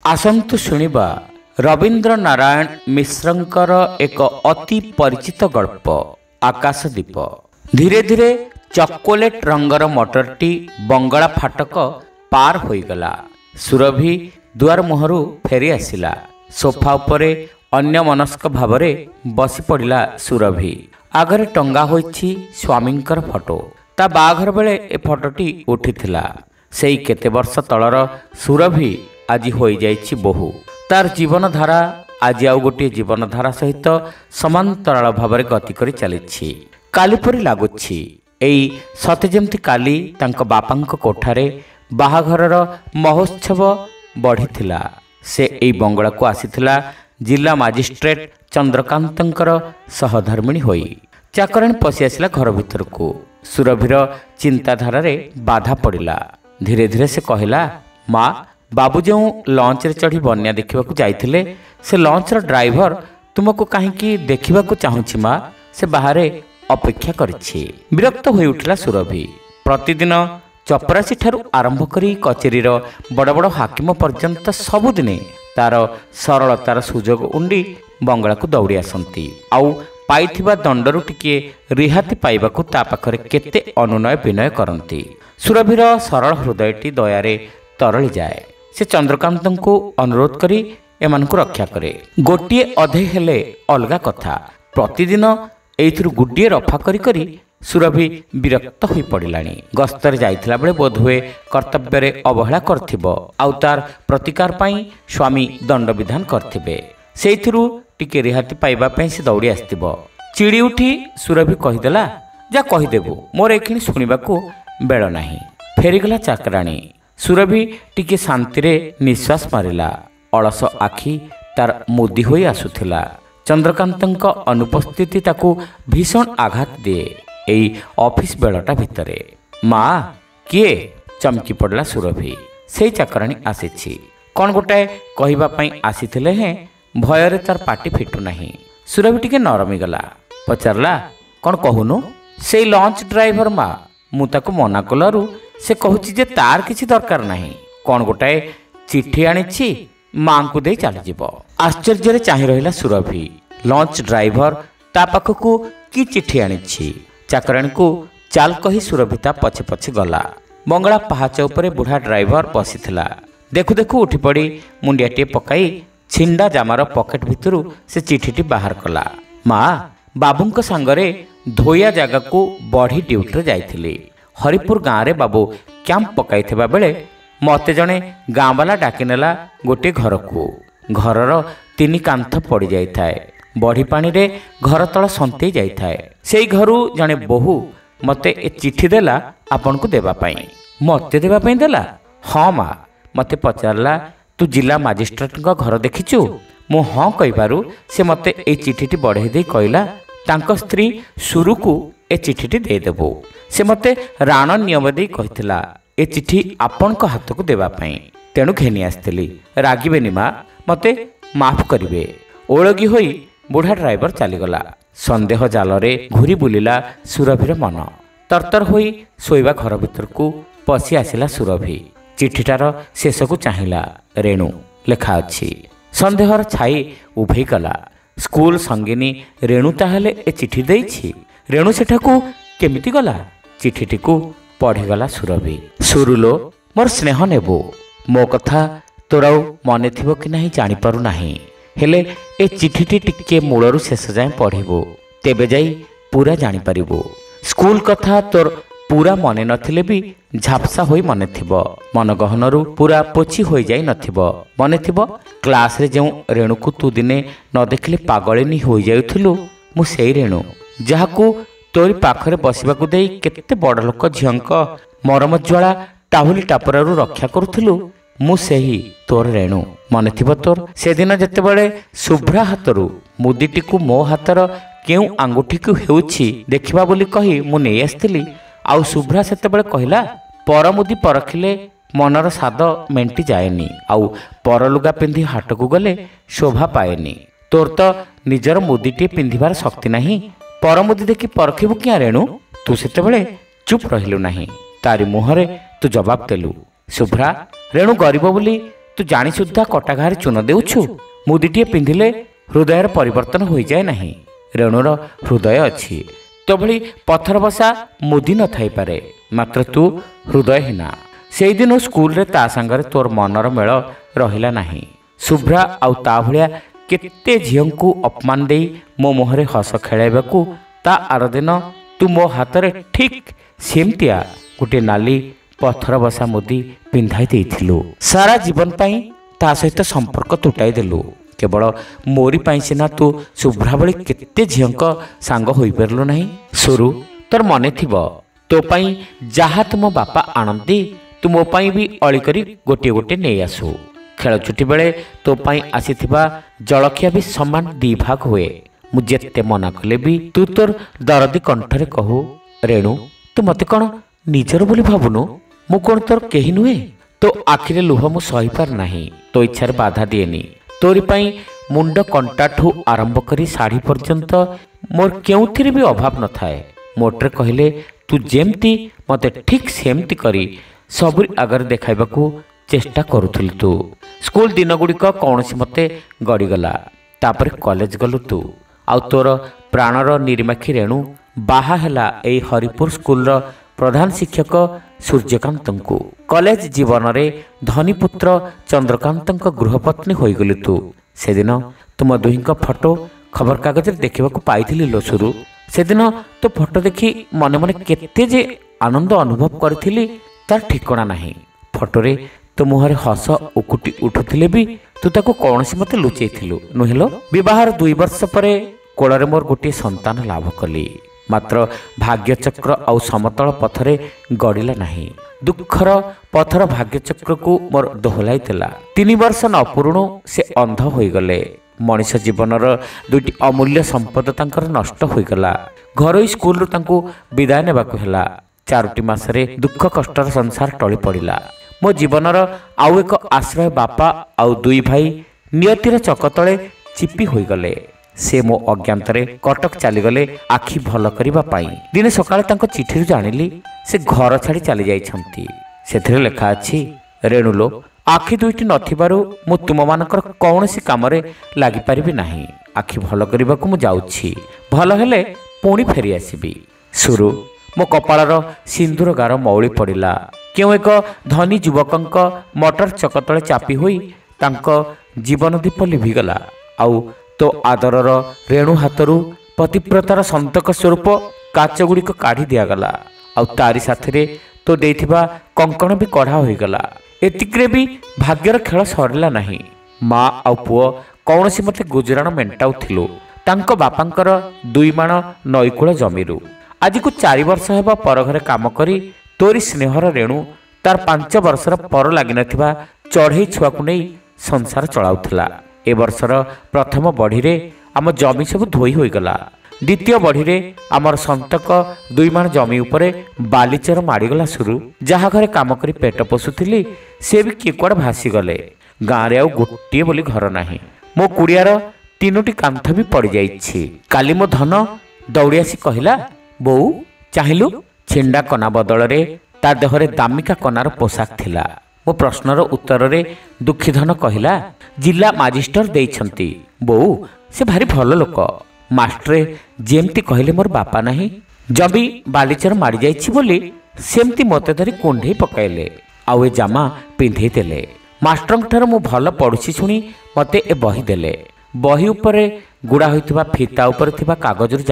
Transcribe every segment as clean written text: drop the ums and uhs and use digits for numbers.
आसंतु शुणिबा रवींद्र नारायण मिश्रंकर एक अति परिचित गल्प आकाशदीप। धीरे धीरे चॉकलेट रंगर मोटरटी बंगला फाटक पार होईगला। सुरभि दुआर मुहरु फेरी आसिला। सोफा उपरे अन्य मनस्क भावरे बसी पड़िला सुरभि। आगरे टंगा होईछि स्वामींकर फोटो। ता बाघर बेले ए फोटोटी उठिथिला। सेई केते वर्ष तलर सुरभि आज होई जाइछि बहु। तार जीवन धारा आज आउ गोटे जीवन धारा सहित समांतराल भावरे गति करि चलिछि। काली परि लागुछि। एई सते जेमति काली तांको बापांको कोठारे बाहाघरर महोत्सव बढ़िथिला। से एई बंगला को आसीथिला जिला मजिस्ट्रेट चंद्रकांतंकर सहधर्मिणी होई। चाकराणी पशि आसिला घर भितर को। सुरभिर चिंताधारा रे बाधा पड़िला। धीरे धीरे से कहला, माँ बाबू जो लंच रे चढ़ी बन्या देखा जाइथिले से लंच रो ड्राइवर तुमको कहीं देखा चाहूँगी माँ, से बाहर अपेक्षा करिछि। विरक्त होई उठिला सुरभि। प्रतिदिन चपरासी ठारू आरंभ करी कचेरी बड़ बड़ हाकिम पर्यंत सबुदिने तार सरलतार सुजोग उंडी बंगला को दौड़ी आसंती। आउ पाइथिबा दंडरू टिके रिहाती पाइबाकू ता पाखरे केते अनुनय विनय करंती। सुरभिर सरल हृदयटी दयारे तरली जाए। से चंद्रकांतंको अनुरोध करी एमानकू रक्षा करे। गोटिए अधे हेले अलगा कथा। प्रतिदिन एइथिरु गुडिए रफा करी करी सुरभि विरक्त होई पड़िलाणी। गस्तर जाइथिला बेले बोधहुए कर्तव्य रे अवहेला करथिबो। आउ तार प्रतिकार पाई स्वामी दंड विधान करथिबे। सेइथिरु टिके रिहाती पाइबा पई से दौड़ी आस्तिबो। चिड़ी उठी सुरभि कहिदेला, जा कहिदेबु, मोर एखिनी सुनिबाकू बेळ नाही। फेरीगला चाकराणी। सुरभि टिके शांति रे निश्वास मारिला। अलस आखि तार मुदी होई आसुथिला। चंद्रकांतंक अनुपस्थिति ताकू भीषण आघात दिए। एई ऑफिस बेलटा भितरे माँ किए चमकी पड़ला सुरभि। सेई चाकराणी आसीछि। कौन गोटाए कहिबा पई आसीथिले हैं भୟରେ तार पाटी फिटू नाही। सुरभि टिके नरमी गला। पचारला, कौन कहूनु? सेई लंच ड्राइवर माँ, मु ताकू मना कलारु से कहूछि जे तार किछि दरकार नाही। कौन गोटाए चिट्ठी आनिछि मां को दे चली जीवो। आश्चर्य रे चाहि रहिला सुरभि। लंच ड्राइवर ता पाखकू की चिट्ठी आनिछि? चाकराणी को चाल कही सुरभि ता पछे पछे गला। बंगला पहाच उपरे बुढ़ा ड्राइवर बसिथिला। देखु देखु उठी पड़ी मुंडियाटे पकाई छिंडा जामार पकेट भितरु से चिठीटी बाहर कला। माँ बाबूंक सांगरे धोया जगह को बढ़ी ड्यूटी जाइथिली। हरिपुर गाँव रे बाबू कैंप पकाइथिबा बेले मते जणे गाँ वाला डाकी नेला गोटे घर को। घरर 3 कांथ पड़ी जाइथाए। बढ़ी पानी रे घर तल संतेई जाइथाए। सेई घरु जणे बहु मते ए चिट्ठी देला आपन को देबा पई। मते देबा पई देला? हाँ माँ, मते पचारला तू जिला मजिस्ट्रेट घर देखिचु? मु हाँ कहिबारु से मते ए चिठीटी बढ़ाई दे कहला तांको स्त्री सुरु को ए चिठीटी दे देबो। से मते राण नियम दे कहितला ए चिठी आपन को हाथ को देबा पई। तेणु घेनी आस्थिली। रागिबेनी माँ, मते माफ करिवे। ओळगी होई बुढ़ा ड्राइवर चलीगला। संदेह जाल रे घूरी बुलिला सुरभिर मन। तरतर होई शोइबा घर भीतर को पशि आसिला सुरभि। चिठीटार शेष को चाहिला। रेणु लेखा अछि। संदेहर छाई उभे गला। स्कूल संगिनी रेणु ताहले ए चिठी देइछि। रेणु सेठाकू केमिति गला? चिठीटी को पढ़ीगला सुरभि। सुरुलो मोर स्नेह नेबो। मो कथा तोर मने थिबो कि नाही जानि पारु नाही। हेले ए चिठीटी टिके मूलरू शेष जाए पढ़िबो, तेबे जाई पूरा जानि पारिबो। स्कूल कथा तोर पूरा मने नथिले भी झापसा होई मने थिबो। मन गहनरू पूरा पोछि होई जाई नथिबो। मने थिबो क्लास रे जेउ रेणु को तू दिने न देखले पागलिनी होई जाउथिलु। मु सेई रेणु जाहाकू तोरी पाखरे बसिबाकू देई केते बड़ लोक झियंक मरम ज्वाला टाहुली टापरारू रक्षा करूथिलु। मु सेही तोर रेणु। मने थिबो तोर से दिन जते बळे शुभ्रा हातरू मुदीटी को मो हातर केउ आंगुठी को हेउछि देखिबा बोली कही मु नेई आस्थिली। आउ शुभ्रा सेते बळे कहिला, परमुदी परखिले मनर साद मेंटी जाएनी। आउ परलुगा पिंधि हाट को गले शोभा पाएनी। तोर तो निजर मुदीटी पिंधिबार शक्ति नाही। परमुदी देखि परखिबु किया रेणु? तू सेते बळे चुप रहिलु नाही। तारी मुहरे तू जवाब देलु। शुभ्रा रेणु गरीब बोली ତୁ ଜାଣି ସୁଦ୍ଧା କଟାଘାରେ ଚୂନ ଦେଉଛୁ। ମୁଦିଟିଏ ପିନ୍ଧିଲେ ହୃଦୟର ପରିବର୍ତ୍ତନ ହୋଇଯାଏ ନାହିଁ। ରେଣୁର ହୃଦୟ ଅଛି, ତୋ ଭଳି ପଥର ବସା ମୁଦି ନଥାଇପାରେ, ମାତ୍ର ତୁ ହୃଦୟହୀନା। ସେଇଦିନ ସ୍କୁଲରେ ତା ସାଙ୍ଗରେ ତୋର ମନର ମେଳ ରହିଲା ନାହିଁ। ଶୁଭ୍ରା ଆଉ ତା ଭଳିଆ କେତେ ଝିଅଙ୍କୁ ଅପମାନ ଦେଇ ମୋ ମୁହଁରେ ହସ ଖେଳାଇବାକୁ ତା ଆରଦିନ ତୁ ମୋ ହାତରେ ଠିକ୍ ସେମିତିଆ ଗୋଟିଏ ନାଲି ପଥର ବସା ମୁଦି ପିନ୍ଧାଇ ଦେଇଥିଲୁ। ସାରା ଜୀବନ ପାଇଁ ତା ସହିତ ସମ୍ପର୍କ ତୁଟାଇ ଦେଲୁ। କେବଳ ମୋରି ପାଇଁ ସିନା ତୁ ଶୁଭ୍ରା ଭଳି କେତେ ଝିଅଙ୍କ ସାଙ୍ଗ ହୋଇପାରିଲୁ ନାହିଁ। ସୁରୁ, ତୋର ମନେ ଥିବ, ତୋ ପାଇଁ ଯାହା ତୁମ ବାପା ଆଣନ୍ତି ତୁ ମୋ ପାଇଁ ବି ଅଳି କରି ଗୋଟିଏ ଗୋଟିଏ ନେଇ ଆସୁ। ଖେଳ ଛୁଟି ବେଳେ ତୋ ପାଇଁ ଆସିଥିବା ଜଳଖିଆ ବି ସମାନ 2 ଭାଗ ହୁଏ। ମୁଁ ଯେତେ ମନା କଲେ ବି ତୁ ତୋର ଦରଦୀ କଣ୍ଠରେ କହୁ, ରେଣୁ ତୁ ମୋତେ କ'ଣ ନିଜର ବୋଲି ଭାବୁନୁ? ମୁଁ କ'ଣ ତୋର କେହି ନୁହେଁ? ତୋ ଆଖିରେ ଲୁହ ମୁଁ ସହିପାରୁ ନାହିଁ। ତୋ ଇଚ୍ଛାରେ ବାଧା ଦିଏନି। ତୋରି ପାଇଁ ମୁଣ୍ଡ କଣ୍ଟାଠୁ ଆରମ୍ଭ କରି ଶାଢ଼ୀ ପର୍ଯ୍ୟନ୍ତ ମୋର କେଉଁଥିରେ ବି ଅଭାବ ନଥାଏ। ମୋଟରେ କହିଲେ ତୁ ଯେମିତି ମୋତେ ଠିକ୍ ସେମିତି କରି ସବୁରି ଆଗରେ ଦେଖାଇବାକୁ ଚେଷ୍ଟା କରୁଥିଲୁ ତୁ। ସ୍କୁଲ ଦିନଗୁଡ଼ିକ କୌଣସି ମତେ ଗଡ଼ିଗଲା। ତାପରେ କଲେଜ ଗଲୁ ତୁ, ଆଉ ତୋର ପ୍ରାଣର ନିରିମାଖି ରେଣୁ ବାହା ହେଲା ଏଇ ହରିପୁର ସ୍କୁଲର ପ୍ରଧାନ ଶିକ୍ଷକ ସୂର୍ଯ୍ୟକାନ୍ତଙ୍କୁ। କଲେଜ ଜୀବନରେ ଧନୀପୁତ୍ର ଚନ୍ଦ୍ରକାନ୍ତଙ୍କ ଗୃହପତ୍ନୀ ହୋଇଗଲୁ ତୁ। ସେଦିନ ତୁମ ଦୁହିଁଙ୍କ ଫଟୋ ଖବରକାଗଜରେ ଦେଖିବାକୁ ପାଇଥିଲି ଲୋ ସୁରୁ। ସେଦିନ ତୋ ଫଟୋ ଦେଖି ମନେ ମନେ କେତେ ଯେ ଆନନ୍ଦ ଅନୁଭବ କରିଥିଲି ତାର ଠିକଣା ନାହିଁ। ଫଟୋରେ ତୋ ମୁହଁରେ ହସ ଉକୁଟି ଉଠୁଥିଲେ ବି ତୁ ତାକୁ କୌଣସି ମତେ ଲୁଚେଇଥିଲୁ, ନୁହେଁ? ବିବାହର 2 ବର୍ଷ ପରେ କୋଳରେ ମୋର ଗୋଟିଏ ସନ୍ତାନ ଲାଭ କଲି। ମାତ୍ର ଭାଗ୍ୟଚକ୍ର ଆଉ ସମତଳ ପଥରେ ଗଡ଼ିଲା ନାହିଁ। ଦୁଃଖର ପଥର ଭାଗ୍ୟଚକ୍ରକୁ ମୋର ଦୋହଲାଇ ଥିଲା। 3 ବର୍ଷ ନ ପୁରୁଣୁ ସେ ଅନ୍ଧ ହୋଇଗଲେ। ମଣିଷ ଜୀବନର 2ଟି ଅମୂଲ୍ୟ ସମ୍ପଦ ତାଙ୍କର ନଷ୍ଟ ହୋଇଗଲା। ଘରୋଇ ସ୍କୁଲରୁ ତାଙ୍କୁ ବିଦାୟ ନେବାକୁ ହେଲା। 4ଟି ମାସରେ ଦୁଃଖ କଷ୍ଟର ସଂସାର ଟଳି ପଡ଼ିଲା। ମୋ ଜୀବନର ଆଉ ଏକ ଆଶ୍ରୟ ବାପା ଆଉ 2 ଭାଇ ନିୟତିର ଚକତଳେ ଚିପି ହୋଇଗଲେ। ସେ ମୋ ଅଜ୍ଞାତରେ କଟକ ଚାଲିଗଲେ ଆଖି ଭଲ କରିବା ପାଇଁ। ଦିନେ ସକାଳେ ତାଙ୍କ ଚିଠିରୁ ଜାଣିଲି ସେ ଘର ଛାଡ଼ି ଚାଲି ଯାଇଛନ୍ତି। ସେଥିରେ ଲେଖା ଅଛି, ରେଣୁଲୋ, ଆଖି 2ଟି ନଥିବାରୁ ମୁଁ ତୁମମାନଙ୍କର କୌଣସି କାମରେ ଲାଗିପାରିବି ନାହିଁ। ଆଖି ଭଲ କରିବାକୁ ମୁଁ ଯାଉଛି। ଭଲ ହେଲେ ପୁଣି ଫେରି ଆସିବି। ସୁରୁ, ମୋ କପାଳର ସିନ୍ଦୁର ଗାର ମଉଳି ପଡ଼ିଲା। କେଉଁ ଏକ ଧନୀ ଯୁବକଙ୍କ ମଟର ଚକତଳେ ଚାପି ହୋଇ ତାଙ୍କ ଜୀବନ ଦୀପ ଲିଭିଗଲା। ଆଉ ତୋ ଆଦରର ରେଣୁ ହାତରୁ ପତିବ୍ରତାର ସନ୍ତକ ସ୍ୱରୂପ କାଚଗୁଡ଼ିକ କାଢ଼ି ଦିଆଗଲା। ଆଉ ତାରି ସାଥିରେ ତୋ ଦେଇଥିବା କଙ୍କଣ ବି କଢ଼ା ହୋଇଗଲା। ଏତିକିରେ ବି ଭାଗ୍ୟର ଖେଳ ସରିଲା ନାହିଁ। ମା ଆଉ ପୁଅ କୌଣସି ମତେ ଗୁଜୁରାଣ ମେଣ୍ଟାଉଥିଲୁ ତାଙ୍କ ବାପାଙ୍କର 2 ମାଣ ନଈକୂଳ ଜମିରୁ। ଆଜିକୁ 4 ବର୍ଷ ହେବ ପରଘରେ କାମ କରି ତୋରି ସ୍ନେହର ରେଣୁ ତାର 5 ବର୍ଷର ପର ଲାଗିନଥିବା ଚଢ଼େଇ ଛୁଆକୁ ନେଇ ସଂସାର ଚଳାଉଥିଲା। ଏ ବର୍ଷର ପ୍ରଥମ ବଢ଼ିରେ ଆମ ଜମି ସବୁ ଧୋଇ ହୋଇଗଲା। ଦ୍ୱିତୀୟ ବଢ଼ିରେ ଆମର ସନ୍ତକ 2 ମାଣ ଜମି ଉପରେ ବାଲିଚର ମାଡ଼ିଗଲା ସୁରୁ। ଯାହା ଘରେ କାମ କରି ପେଟ ପୋଷୁଥିଲି ସେ ବି କିଏ କୁଆଡ଼େ ଭାସିଗଲେ। ଗାଁରେ ଆଉ ଗୋଟିଏ ବୋଲି ଘର ନାହିଁ। ମୋ କୁଡ଼ିଆର 3ଟି କାନ୍ଥ ବି ପଡ଼ିଯାଇଛି। କାଲି ମୋ ଧନ ଦୌଡ଼ି ଆସି କହିଲା, ବୋଉ ଚାହିଁଲୁ? ଛିଣ୍ଡା କନା ବଦଳରେ ତା ଦେହରେ ଦାମିକା କନାର ପୋଷାକ ଥିଲା। ମୋ ପ୍ରଶ୍ନର ଉତ୍ତରରେ ଦୁଃଖୀ ଧନ କହିଲା, ଜିଲ୍ଲା ମାଜିଷ୍ଟର ଦେଇଛନ୍ତି ବୋଉ, ସେ ଭାରି ଭଲ ଲୋକ। ମାଷ୍ଟ୍ରେ ଯେମିତି କହିଲେ ମୋର ବାପା ନାହିଁ, ଜମି ବାଲିଚର ମାଡ଼ିଯାଇଛି ବୋଲି ସେମିତି ମୋତେ ଧରି କୁଣ୍ଢେଇ ପକାଇଲେ, ଆଉ ଏ ଜାମା ପିନ୍ଧେଇ ଦେଲେ। ମାଷ୍ଟ୍ରଙ୍କଠାରୁ ମୁଁ ଭଲ ପଢ଼ୁଛି ଶୁଣି ମୋତେ ଏ ବହି ଦେଲେ। ବହି ଉପରେ ଗୁଡ଼ା ହୋଇଥିବା ଫିତା ଉପରେ ଥିବା କାଗଜରୁ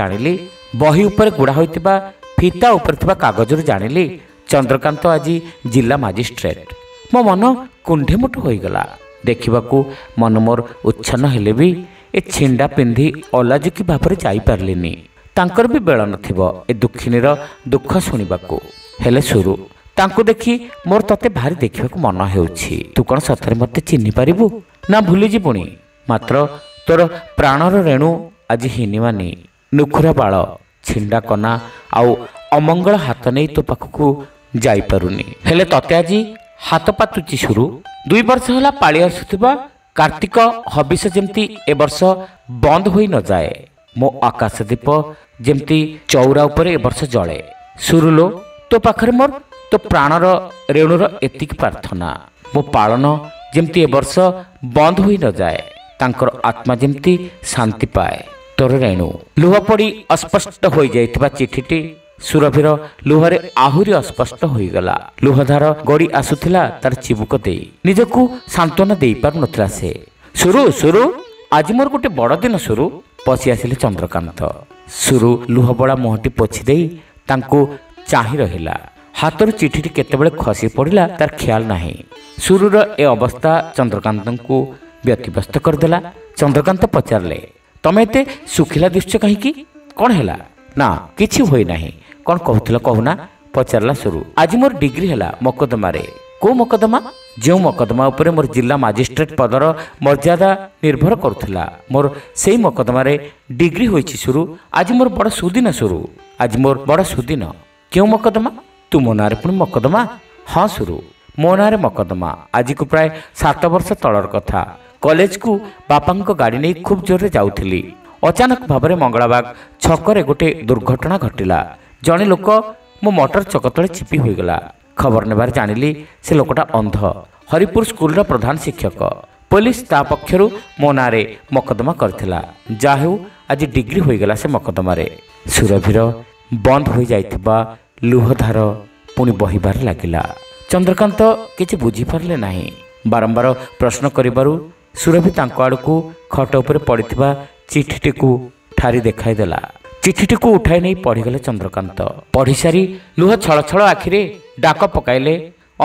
ଜାଣିଲି ଚନ୍ଦ୍ରକାନ୍ତ ଆଜି ଜିଲ୍ଲା ମାଜିଷ୍ଟ୍ରେଟ। ମୋ ମନ କୁଣ୍ଢେମୁଠ ହୋଇଗଲା। ଦେଖିବାକୁ ମନ ମୋର ଉଚ୍ଛନ୍ନ ହେଲେ ବି ଏ ଛିଣ୍ଡା ପିନ୍ଧି ଅଲାଜୁକି ଭାବରେ ଯାଇପାରିଲିନି। ତାଙ୍କର ବି ବେଳ ନଥିବ ଏ ଦୁଃଖିନୀର ଦୁଃଖ ଶୁଣିବାକୁ। ହେଲେ ସୁରୁ, ତାଙ୍କୁ ଦେଖି ମୋର ତତେ ଭାରି ଦେଖିବାକୁ ମନ ହେଉଛି। ତୁ କ'ଣ ସତରେ ମୋତେ ଚିହ୍ନି ପାରିବୁ ନା ଭୁଲିଯିବୁଣି? ମାତ୍ର ତୋର ପ୍ରାଣର ରେଣୁ ଆଜି ହିନିମାନି, ନୁଖୁରା ବାଳ, ଛିଣ୍ଡା କନା ଆଉ ଅମଙ୍ଗଳ ହାତ ନେଇ ତୋ ପାଖକୁ ଯାଇପାରୁନି। ହେଲେ ତତେ ଆଜି ହାତ ପାତୁଛି ସୁରୁ। 2 ବର୍ଷ ହେଲା ପାଳି ଆସୁଥିବା କାର୍ତ୍ତିକ ହବିଷ ଯେମିତି ଏ ବର୍ଷ ବନ୍ଦ ହୋଇ ନଯାଏ। ମୋ ଆକାଶ ଦୀପ ଯେମିତି ଚଉରା ଉପରେ ଏ ବର୍ଷ ଜଳେ। ସୁରୁଲୋ, ତୋ ପାଖରେ ମୋର ତୋ ପ୍ରାଣର ରେଣୁର ଏତିକି ପ୍ରାର୍ଥନା। ମୋ ପାଳନ ଯେମିତି ଏ ବର୍ଷ ବନ୍ଦ ହୋଇ ନ ଯାଏ, ତାଙ୍କର ଆତ୍ମା ଯେମିତି ଶାନ୍ତି ପାଏ। ତୋର ରେଣୁ। ଲୁହ ପଡ଼ି ଅସ୍ପଷ୍ଟ ହୋଇଯାଇଥିବା ଚିଠିଟି ସୁରଭିର ଲୁହରେ ଆହୁରି ଅସ୍ପଷ୍ଟ ହୋଇଗଲା। ଲୁହଧାର ଗଡ଼ି ଆସୁଥିଲା ତାର ଚିବୁକ ଦେଇ। ନିଜକୁ ସାନ୍ତ୍ୱନା ଦେଇପାରୁନଥିଲା ସେ। ସୁରୁ ସୁରୁ, ଆଜି ମୋର ଗୋଟେ ବଡ଼ ଦିନ ସୁରୁ। ପଶି ଆସିଲେ ଚନ୍ଦ୍ରକାନ୍ତ। ସୁରୁ ଲୁହବଳା ମୁହଁଟି ପୋଛି ଦେଇ ତାଙ୍କୁ ଚାହିଁ ରହିଲା। ହାତରୁ ଚିଠିଟି କେତେବେଳେ ଖସି ପଡ଼ିଲା ତାର ଖିଆଲ ନାହିଁ। ସୁରୁର ଏ ଅବସ୍ଥା ଚନ୍ଦ୍ରକାନ୍ତଙ୍କୁ ବ୍ୟତିବ୍ୟସ୍ତ କରିଦେଲା। ଚନ୍ଦ୍ରକାନ୍ତ ପଚାରିଲେ, ତମେ ଏତେ ଶୁଖିଲା ଦିଶୁଛ କାହିଁକି? କ'ଣ ହେଲା? ନା କିଛି ହୋଇନାହିଁ। କ'ଣ କହୁଥିଲ କହୁନା? ପଚାରିଲା ସୁରୁ। ଆଜି ମୋର ଡିଗ୍ରୀ ହେଲା ମକଦ୍ଦମାରେ। କେଉଁ ମକଦ୍ଦମା? ଯେଉଁ ମକଦ୍ଦମା ଉପରେ ମୋର ଜିଲ୍ଲା ମାଜିଷ୍ଟ୍ରେଟ୍ ପଦର ମର୍ଯ୍ୟାଦା ନିର୍ଭର କରୁଥିଲା, ମୋର ସେଇ ମକଦ୍ଦମାରେ ଡିଗ୍ରୀ ହୋଇଛି ସୁରୁ। ଆଜି ମୋର ବଡ଼ ସୁଦିନ ସୁରୁ। ଆଜି ମୋର ବଡ଼ ସୁଦିନ। କେଉଁ ମକଦ୍ଦମା? ତୁ ମୋ ନାଁରେ ପୁଣି ମକଦ୍ଦମା? ହଁ ସୁରୁ, ମୋ ନାଁରେ ମକଦ୍ଦମା। ଆଜିକୁ ପ୍ରାୟ 7 ବର୍ଷ ତଳର କଥା। କଲେଜକୁ ବାପାଙ୍କ ଗାଡ଼ି ନେଇ ଖୁବ୍ ଜୋରରେ ଯାଉଥିଲି। ଅଚାନକ ଭାବରେ ମଙ୍ଗଳାବାଗ ଛକରେ ଗୋଟେ ଦୁର୍ଘଟଣା ଘଟିଲା। ଜଣେ ଲୋକ ମୋ ମଟର ଚକ ତଳେ ଚିପି ହୋଇଗଲା। ଖବର ନେବାରେ ଜାଣିଲି ସେ ଲୋକଟା ଅନ୍ଧ, ହରିପୁର ସ୍କୁଲର ପ୍ରଧାନ ଶିକ୍ଷକ। ପୋଲିସ ତା ପକ୍ଷରୁ ମୋ ନାଁରେ ମକଦ୍ଦମା କରିଥିଲା। ଯାହା ହେଉ ଆଜି ଡିଗ୍ରୀ ହୋଇଗଲା ସେ ମକଦ୍ଦମାରେ। ସୁରଭିର ବନ୍ଦ ହୋଇଯାଇଥିବା ଲୁହଧାର ପୁଣି ବହିବାରେ ଲାଗିଲା। ଚନ୍ଦ୍ରକାନ୍ତ କିଛି ବୁଝିପାରିଲେ ନାହିଁ। ବାରମ୍ବାର ପ୍ରଶ୍ନ କରିବାରୁ ସୁରଭି ତାଙ୍କ ଆଡ଼କୁ ଖଟ ଉପରେ ପଡ଼ିଥିବା ଚିଠିଟିକୁ ଠାରି ଦେଖାଇଦେଲା। ଚିଠିଟିକୁ ଉଠାଇ ନେଇ ପଢ଼ିଗଲେ ଚନ୍ଦ୍ରକାନ୍ତ। ପଢ଼ିସାରି ଲୁହ ଛଳଛଳ ଆଖିରେ ଡାକ ପକାଇଲେ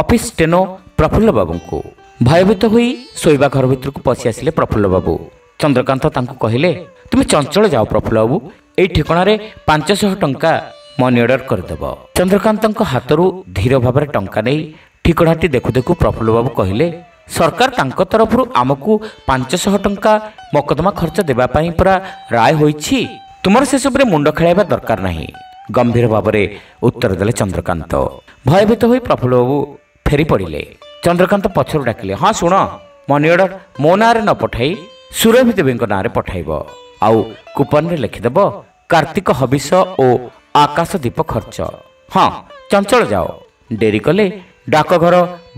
ଅଫିସ ଷ୍ଟେନୋ ପ୍ରଫୁଲ୍ଲ ବାବୁଙ୍କୁ। ଭୟଭୀତ ହୋଇ ଶୋଇବା ଘର ଭିତରକୁ ପଶି ଆସିଲେ ପ୍ରଫୁଲ୍ଲ ବାବୁ। ଚନ୍ଦ୍ରକାନ୍ତ ତାଙ୍କୁ କହିଲେ, ତୁମେ ଚଞ୍ଚଳ ଯାଅ ପ୍ରଫୁଲ୍ଲ ବାବୁ, ଏଇ ଠିକଣାରେ 500 ଟଙ୍କା ମନି ଅର୍ଡର କରିଦେବ। ଚନ୍ଦ୍ରକାନ୍ତଙ୍କ ହାତରୁ ଧୀର ଭାବରେ ଟଙ୍କା ନେଇ ଠିକଣାଟି ଦେଖୁ ଦେଖୁ ପ୍ରଫୁଲ୍ଲ ବାବୁ କହିଲେ, ସରକାର ତାଙ୍କ ତରଫରୁ ଆମକୁ 500 ଟଙ୍କା ମକଦ୍ଦମା ଖର୍ଚ୍ଚ ଦେବା ପାଇଁ ପୁରା ରାୟ ହୋଇଛି। ତୁମର ସେସବୁରେ ମୁଣ୍ଡ ଖେଳାଇବା ଦରକାର ନାହିଁ, ଗମ୍ଭୀର ଭାବରେ ଉତ୍ତର ଦେଲେ ଚନ୍ଦ୍ରକାନ୍ତ। ଭୟଭୀତ ହୋଇ ପ୍ରଫୁଲ୍ଲ ବାବୁ ଫେରି ପଡ଼ିଲେ। ଚନ୍ଦ୍ରକାନ୍ତ ପଛରୁ ଡାକିଲେ, ହଁ ଶୁଣ, ମନି ଅର୍ଡର ମୋ ନାଁରେ ନ ପଠାଇ ସୁରଭି ଦେବୀଙ୍କ ନାଁରେ ପଠାଇବ। ଆଉ କୁପନରେ ଲେଖିଦେବ କାର୍ତ୍ତିକ ହବିଷ ଓ ଆକାଶ ଦୀପ ଖର୍ଚ୍ଚ। ହଁ, ଚଞ୍ଚଳ ଯାଅ, ଡେରି କଲେ ଡାକଘର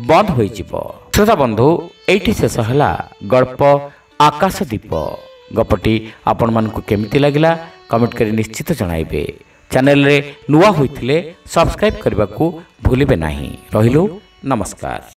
ବନ୍ଦ ହୋଇଯିବ। ଶ୍ରୋତା ବନ୍ଧୁ, ଏଇଠି ଶେଷ ହେଲା ଗଳ୍ପ ଆକାଶ ଦୀପ। ଗପଟି ଆପଣମାନଙ୍କୁ କେମିତି ଲାଗିଲା କମେଣ୍ଟ କରି ନିଶ୍ଚିତ ଜଣାଇବେ। ଚ୍ୟାନେଲରେ ନୂଆ ହୋଇଥିଲେ ସବସ୍କ୍ରାଇବ୍ କରିବାକୁ ଭୁଲିବେ ନାହିଁ। ରହିଲୁ, ନମସ୍କାର।